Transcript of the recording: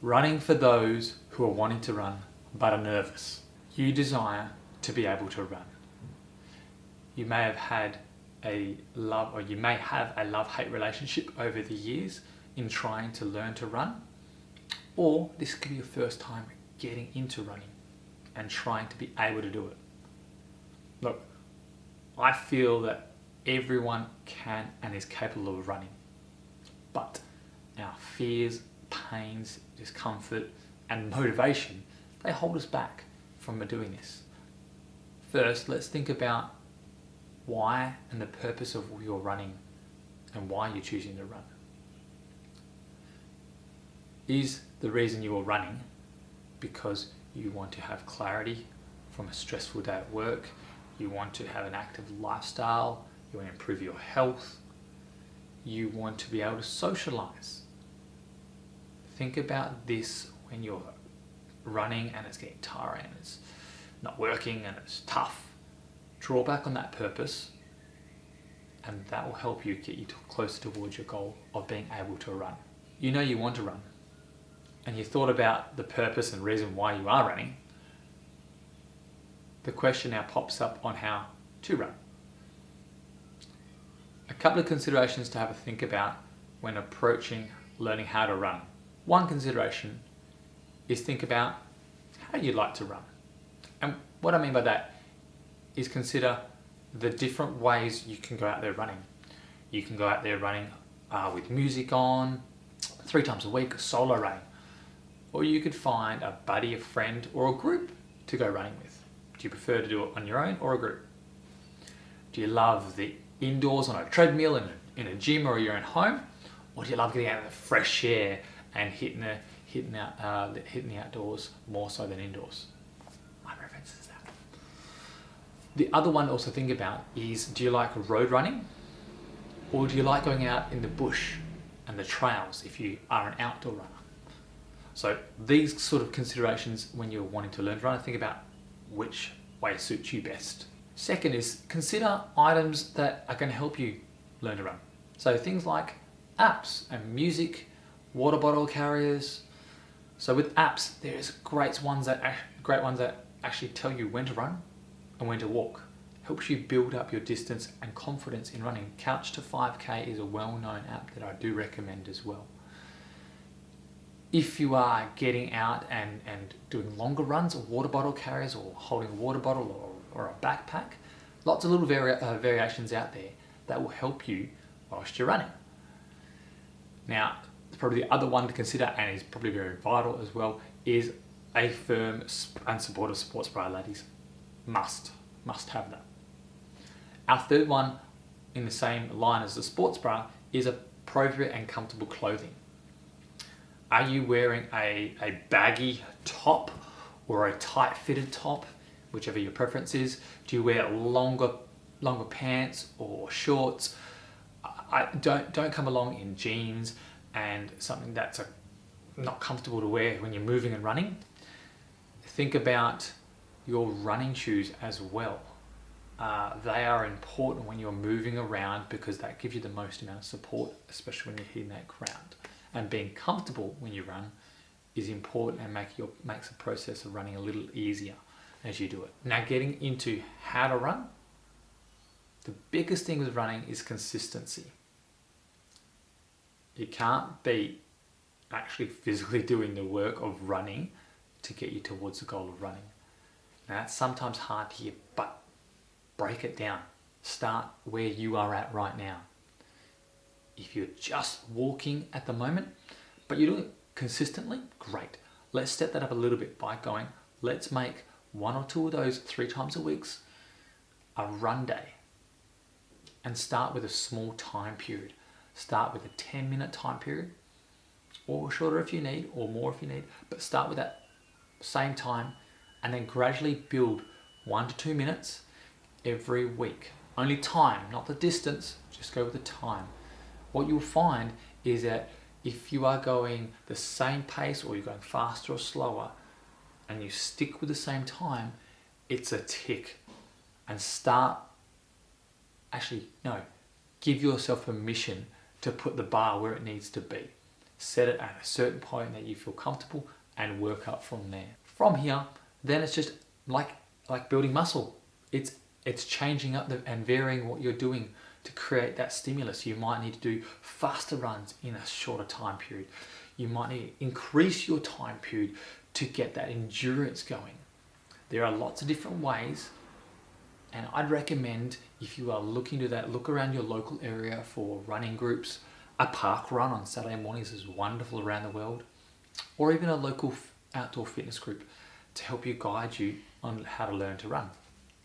Running for those who are wanting to run but are nervous. You desire to be able to run. You may have had a love-hate relationship over the years in trying to learn to run, or this could be your first time getting into running and trying to be able to do it. Look, I feel that everyone can and is capable of running, but our fears, pains, discomfort, and motivation, they hold us back from doing this. First, let's think about why and the purpose of your running and why you're choosing to run. Is the reason you are running because you want to have clarity from a stressful day at work, you want to have an active lifestyle, you want to improve your health, you want to be able to socialize? Think about this when you're running and it's getting tiring and it's not working and it's tough. Draw back on that purpose, and that will help you get you closer towards your goal of being able to run. You know you want to run, and you thought about the purpose and reason why you are running. The question now pops up on how to run. A couple of considerations to have a think about when approaching learning how to run. One consideration is think about how you'd like to run. And what I mean by that is consider the different ways you can go out there running. You can go out there running with music on, 3 times a week, solo running. Or you could find a buddy, a friend, or a group to go running with. Do you prefer to do it on your own or a group? Do you love the indoors on a treadmill in a gym or your own home? Or do you love getting out in the fresh air and hitting the outdoors more so than indoors? My preference is that. The other one to also think about is, do you like road running? Or do you like going out in the bush and the trails if you are an outdoor runner? So these sort of considerations when you're wanting to learn to run, think about which way suits you best. Second is consider items that are going to help you learn to run. So things like apps and music, water bottle carriers. So with apps, there's great ones that actually tell you when to run and when to walk. Helps you build up your distance and confidence in running. Couch to 5K is a well-known app that I do recommend as well. If you are getting out and doing longer runs, or water bottle carriers, or holding a water bottle or a backpack, lots of little variations out there that will help you whilst you're running. Now, probably the other one to consider, and is probably very vital as well, is a firm and supportive sports bra, ladies. Must have that. Our third one in the same line as the sports bra is appropriate and comfortable clothing. Are you wearing a baggy top or a tight fitted top, whichever your preference is? Do you wear longer pants or shorts? Don't come along in jeans and something that's not comfortable to wear when you're moving and running. Think about your running shoes as well. They are important when you're moving around because that gives you the most amount of support, especially when you're hitting that ground. And being comfortable when you run is important and makes the process of running a little easier as you do it. Now, getting into how to run, the biggest thing with running is consistency. You can't be actually physically doing the work of running to get you towards the goal of running. Now, that's sometimes hard to hear, but break it down. Start where you are at right now. If you're just walking at the moment, but you're doing it consistently, great. Let's step that up a little bit by going, let's make 1 or 2 of those 3 times a week a run day. And start with a small time period. Start with a 10-minute time period, or shorter if you need, or more if you need, but start with that same time and then gradually build 1 to 2 minutes every week. Only time, not the distance, just go with the time. What you'll find is that if you are going the same pace or you're going faster or slower and you stick with the same time, it's a tick. And give yourself permission to put the bar where it needs to be. Set it at a certain point that you feel comfortable and work up from there. From here, then it's just like building muscle. It's changing up and varying what you're doing to create that stimulus. You might need to do faster runs in a shorter time period. You might need to increase your time period to get that endurance going. There are lots of different ways, and I'd recommend, if you are looking to that, look around your local area for running groups. A park run on Saturday mornings is wonderful around the world, or even a local outdoor fitness group to help you guide you on how to learn to run.